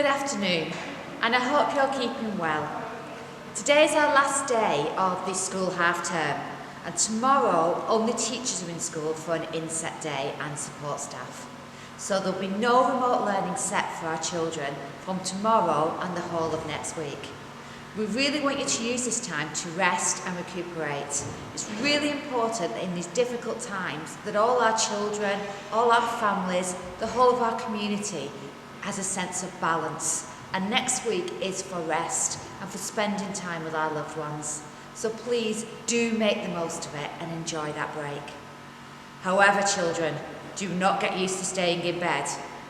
Good afternoon, and I hope you're keeping well. Today is our last day of this school half term, and tomorrow only teachers are in school for an inset day and support staff. So there'll be no remote learning set for our children from tomorrow and the whole of next week. We really want you to use this time to rest and recuperate. It's really important that in these difficult times that all our children, all our families, the whole of our community has a sense of balance. And next week is for rest and for spending time with our loved ones. So please do make the most of it and enjoy that break. However, children, do not get used to staying in bed,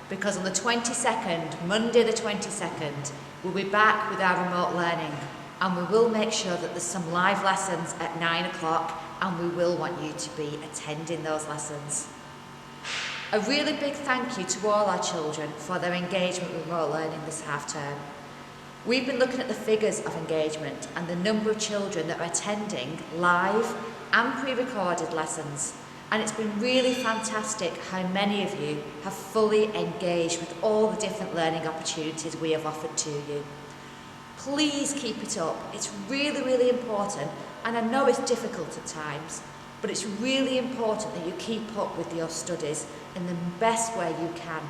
because on the 22nd, Monday the 22nd, we'll be back with our remote learning, and we will make sure that there's some live lessons at 9 o'clock, and we will want you to be attending those lessons. A really big thank you to all our children for their engagement with remote learning this half term. We've been looking at the figures of engagement and the number of children that are attending live and pre-recorded lessons. And it's been really fantastic how many of you have fully engaged with all the different learning opportunities we have offered to you. Please keep it up. It's really, really important, and I know it's difficult at times, but it's really important that you keep up with your studies in the best way you can.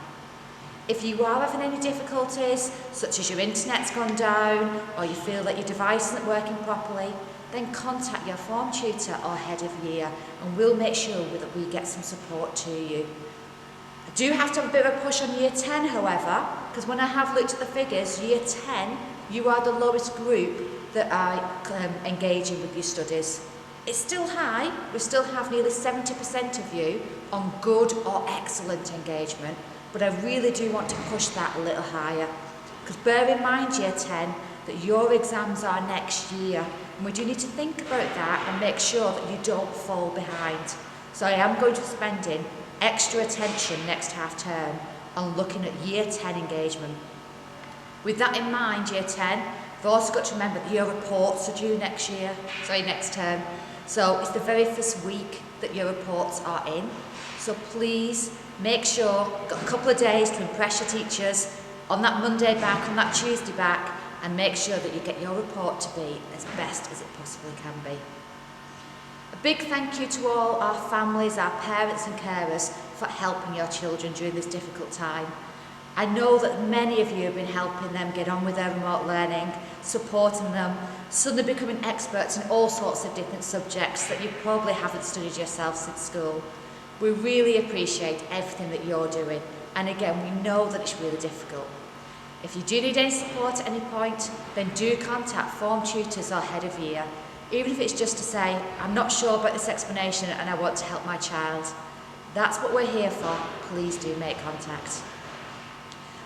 If you are having any difficulties, such as your internet's gone down, or you feel that your device isn't working properly, then contact your form tutor or head of year, and we'll make sure that we get some support to you. I do have to have a bit of a push on year 10, however, because when I have looked at the figures, year 10, you are the lowest group that are engaging with your studies. It's still high. We still have nearly 70% of you on good or excellent engagement, but I really do want to push that a little higher. Because bear in mind, year 10, that your exams are next year, and we do need to think about that and make sure that you don't fall behind. So I am going to be spending extra attention next half term on looking at year 10 engagement. With that in mind, year 10, we've also got to remember that your reports are due next term. So it's the very first week that your reports are in. So please make sure you've got a couple of days to impress your teachers on that Monday back, on that Tuesday back, and make sure that you get your report to be as best as it possibly can be. A big thank you to all our families, our parents and carers for helping your children during this difficult time. I know that many of you have been helping them get on with their remote learning, supporting them, suddenly becoming experts in all sorts of different subjects that you probably haven't studied yourself since school. We really appreciate everything that you're doing, and again, we know that it's really difficult. If you do need any support at any point, then do contact form tutors or head of year, even if it's just to say, I'm not sure about this explanation and I want to help my child. That's what we're here for. Please do make contact.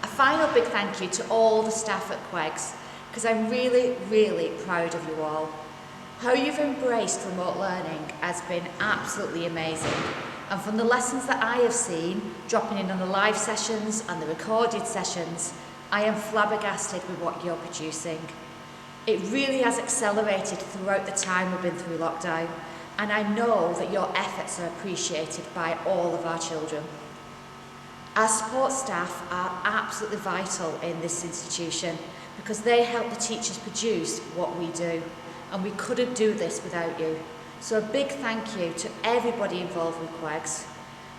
A final big thank you to all the staff at Queggs, because I'm really, really proud of you all. How you've embraced remote learning has been absolutely amazing. And from the lessons that I have seen, dropping in on the live sessions and the recorded sessions, I am flabbergasted with what you're producing. It really has accelerated throughout the time we've been through lockdown, and I know that your efforts are appreciated by all of our children. Our support staff are absolutely vital in this institution because they help the teachers produce what we do, and we couldn't do this without you. So a big thank you to everybody involved with Queggs.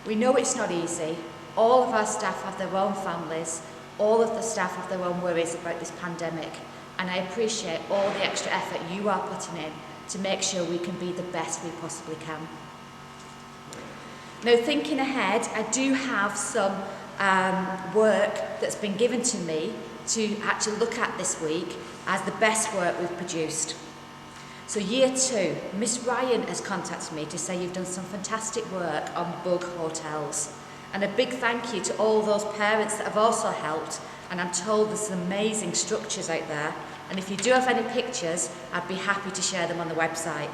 We know it's not easy. All of our staff have their own families. All of the staff have their own worries about this pandemic, and I appreciate all the extra effort you are putting in to make sure we can be the best we possibly can. Now, thinking ahead, I do have some work that's been given to me to actually look at this week as the best work we've produced. So year 2, Miss Ryan has contacted me to say you've done some fantastic work on bug hotels. And a big thank you to all those parents that have also helped, and I'm told there's some amazing structures out there, and if you do have any pictures, I'd be happy to share them on the website.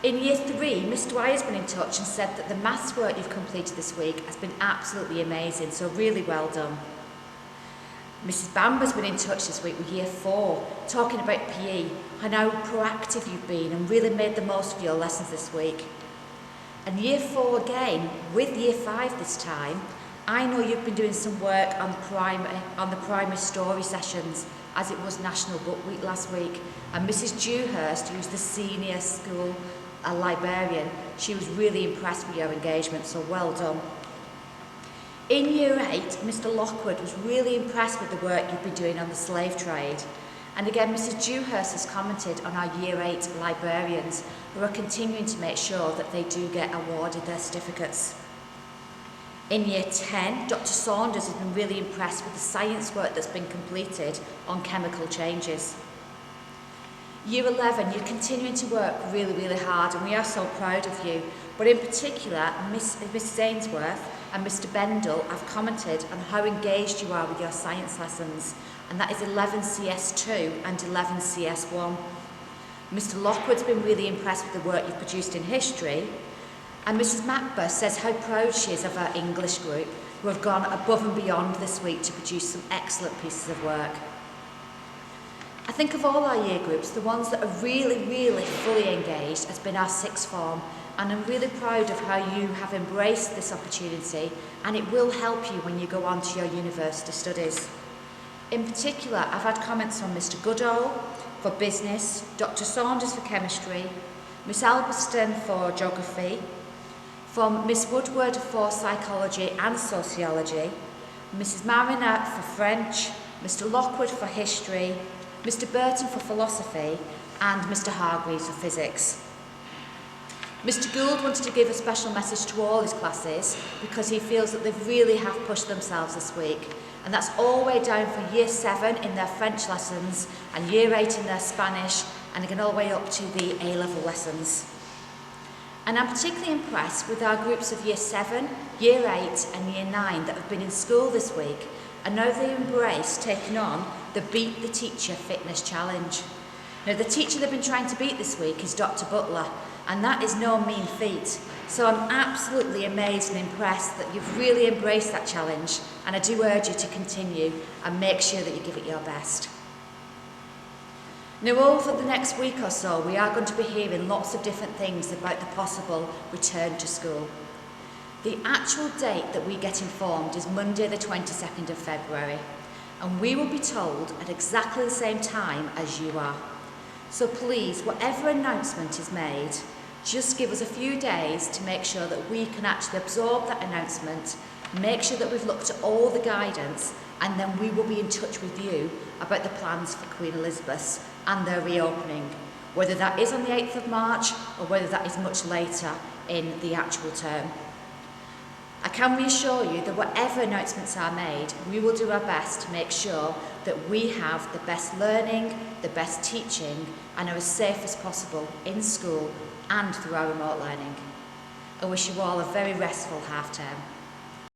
In year 3, Miss Dwyer's been in touch and said that the maths work you've completed this week has been absolutely amazing, so really well done. Mrs Bamber's been in touch this week with year 4, talking about PE, and how proactive you've been and really made the most of your lessons this week. And year 4 again, with year 5 this time, I know you've been doing some work on the primary story sessions, as it was National Book Week last week, and Mrs. Dewhurst, who's the senior school librarian, she was really impressed with your engagement, so well done. In Year 8, Mr. Lockwood was really impressed with the work you've been doing on the slave trade. And again, Mrs. Dewhurst has commented on our Year 8 librarians who are continuing to make sure that they do get awarded their certificates. In Year 10, Dr. Saunders has been really impressed with the science work that's been completed on chemical changes. Year 11, you're continuing to work really, really hard, and we are so proud of you. But in particular, Mrs. Ainsworth and Mr. Bendel have commented on how engaged you are with your science lessons, and that is 11 CS2 and 11 CS1. Mr. Lockwood's been really impressed with the work you've produced in history, and Mrs. Macbeth says how proud she is of her English group, who have gone above and beyond this week to produce some excellent pieces of work. I think of all our year groups, the ones that are really, really fully engaged has been our sixth form, and I'm really proud of how you have embraced this opportunity, and it will help you when you go on to your university studies. In particular, I've had comments from Mr. Goodall for business, Dr. Saunders for chemistry, Miss Albiston for geography, from Miss Woodward for psychology and sociology, Mrs. Mariner for French, Mr. Lockwood for history, Mr. Burton for philosophy, and Mr. Hargreaves for physics. Mr. Gould wanted to give a special message to all his classes because he feels that they really have pushed themselves this week, and that's all the way down for Year 7 in their French lessons and Year 8 in their Spanish, and again all the way up to the A-level lessons. And I'm particularly impressed with our groups of Year 7, Year 8 and Year 9 that have been in school this week, and now they embrace taking on the Beat the Teacher Fitness Challenge. Now, the teacher they've been trying to beat this week is Dr. Butler, and that is no mean feat. So I'm absolutely amazed and impressed that you've really embraced that challenge, and I do urge you to continue and make sure that you give it your best. Now, over the next week or so, we are going to be hearing lots of different things about the possible return to school. The actual date that we get informed is Monday the 22nd of February, and we will be told at exactly the same time as you are. So please, whatever announcement is made, just give us a few days to make sure that we can actually absorb that announcement, make sure that we've looked at all the guidance, and then we will be in touch with you about the plans for Queen Elizabeth's and their reopening, whether that is on the 8th of March or whether that is much later in the actual term. I can reassure you that whatever announcements are made, we will do our best to make sure that we have the best learning, the best teaching, and are as safe as possible in school and through our remote learning. I wish you all a very restful half term.